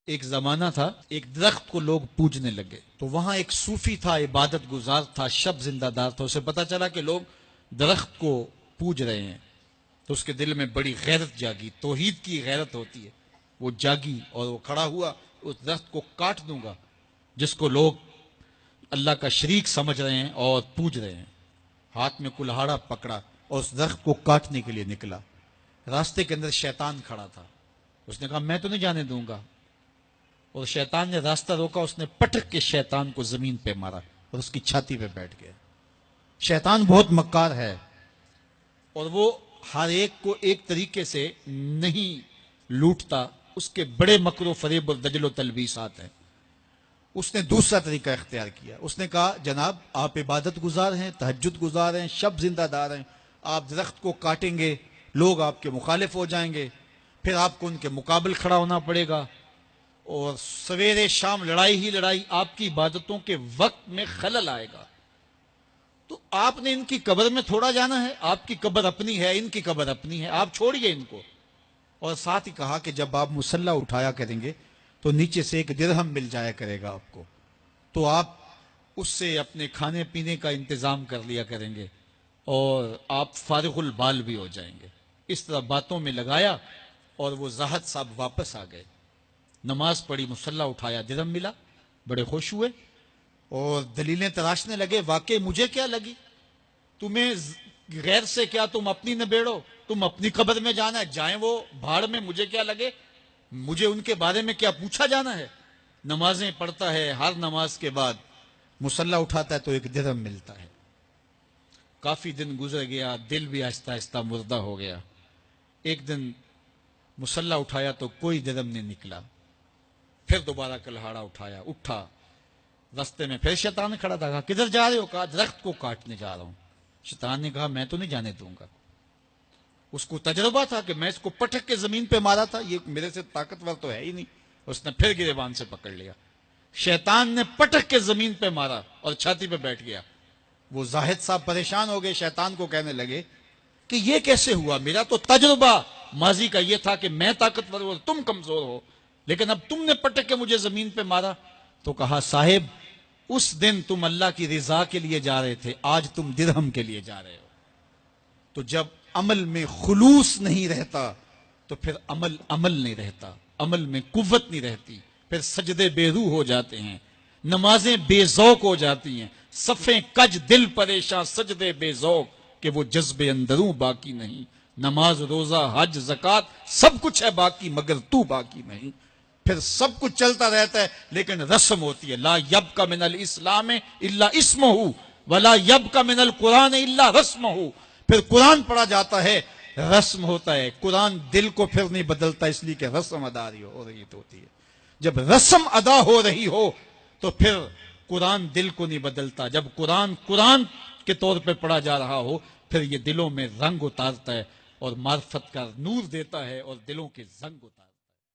ایک زمانہ تھا، ایک درخت کو لوگ پوجنے لگے، تو وہاں ایک صوفی تھا، عبادت گزار تھا، شب زندہ دار تھا۔ اسے پتا چلا کہ لوگ درخت کو پوج رہے ہیں، تو اس کے دل میں بڑی غیرت جاگی، توحید کی غیرت ہوتی ہے، وہ جاگی اور وہ کھڑا ہوا، اس درخت کو کاٹ دوں گا جس کو لوگ اللہ کا شریک سمجھ رہے ہیں اور پوج رہے ہیں۔ ہاتھ میں کلہاڑا پکڑا اور اس درخت کو کاٹنے کے لیے نکلا۔ راستے کے اندر شیطان کھڑا تھا، اس نے کہا میں تو نہیں جانے دوں گا، اور شیطان نے راستہ روکا، اس نے پٹک کے شیطان کو زمین پہ مارا اور اس کی چھاتی پہ بیٹھ گیا۔ شیطان بہت مکار ہے اور وہ ہر ایک کو ایک طریقے سے نہیں لوٹتا، اس کے بڑے مکر و فریب اور دجل و تلبیسات ہیں۔ اس نے دوسرا طریقہ اختیار کیا، اس نے کہا جناب آپ عبادت گزار ہیں، تہجد گزار ہیں، شب زندہ دار ہیں، آپ درخت کو کاٹیں گے، لوگ آپ کے مخالف ہو جائیں گے، پھر آپ کو ان کے مقابل کھڑا ہونا پڑے گا، اور سویرے شام لڑائی ہی لڑائی، آپ کی عبادتوں کے وقت میں خلل آئے گا، تو آپ نے ان کی قبر میں تھوڑا جانا ہے، آپ کی قبر اپنی ہے، ان کی قبر اپنی ہے، آپ چھوڑیے ان کو۔ اور ساتھ ہی کہا کہ جب آپ مصلی اٹھایا کریں گے تو نیچے سے ایک درہم مل جایا کرے گا آپ کو، تو آپ اس سے اپنے کھانے پینے کا انتظام کر لیا کریں گے اور آپ فارغ البال بھی ہو جائیں گے۔ اس طرح باتوں میں لگایا اور وہ زاہد صاحب واپس آ گئے، نماز پڑھی، مصلی اٹھایا، درہم ملا، بڑے خوش ہوئے اور دلیلیں تراشنے لگے، واقعی مجھے کیا لگی، تمہیں غیر سے کیا، تم اپنی نبیڑو، تم اپنی قبر میں جانا ہے، جائیں وہ بھاڑ میں، مجھے کیا لگے، مجھے ان کے بارے میں کیا پوچھا جانا ہے۔ نمازیں پڑھتا ہے، ہر نماز کے بعد مصلی اٹھاتا ہے تو ایک درہم ملتا ہے۔ کافی دن گزر گیا، دل بھی آہستہ آہستہ مردہ ہو گیا۔ ایک دن مصلی اٹھایا تو کوئی درہم نہیں نکلا، پھر دوبارہ کلہاڑا اٹھایا، اٹھا، رستے میں پھر شیطان کھڑا تھا، کہا کدھر جا رہے ہو، کہا درخت کو کاٹنے جا رہا ہوں۔ شیطان نے کہا میں تو نہیں جانے دوں گا۔ اس کو تجربہ تھا کہ میں اس کو پٹک کے زمین پہ مارا تھا، یہ میرے سے طاقتور تو ہے ہی نہیں، اس نے پھر گریبان سے پکڑ لیا، شیطان نے پٹک کے زمین پہ مارا اور چھاتی پہ بیٹھ گیا۔ وہ زاہد صاحب پریشان ہو گئے، شیطان کو کہنے لگے کہ یہ کیسے ہوا، میرا تو تجربہ ماضی کا یہ تھا کہ میں طاقتور ہوں تم کمزور ہو، لیکن اب تم نے پٹک کے مجھے زمین پہ مارا۔ تو کہا صاحب اس دن تم اللہ کی رضا کے لیے جا رہے تھے، آج تم درہم کے لیے جا رہے ہو۔ تو جب عمل میں خلوص نہیں رہتا تو پھر عمل نہیں رہتا، عمل میں قوت نہیں رہتی، پھر سجدے بے روح ہو جاتے ہیں، نمازیں بے ذوق ہو جاتی ہیں، صفیں کج دل پریشان، سجدے بے ذوق کہ وہ جذب اندروں باقی نہیں۔ نماز روزہ حج زکوٰۃ سب کچھ ہے باقی مگر تو باقی نہیں۔ پھر سب کچھ چلتا رہتا ہے لیکن رسم ہوتی ہے، لا یبقى من الاسلام الا اسمہ ولا یبقى من القرآن الا رسمہ۔ پھر قرآن پڑھا جاتا ہے، رسم ہوتا ہے، قرآن دل کو پھر نہیں بدلتا، اس لیے کہ رسم ادا ہو رہی ہوتی ہے۔ جب رسم ادا ہو رہی ہو تو پھر قرآن دل کو نہیں بدلتا، جب قرآن کے طور پہ پڑھا جا رہا ہو پھر یہ دلوں میں رنگ اتارتا ہے اور معرفت کا نور دیتا ہے اور دلوں کے زنگ اتارتا ہے۔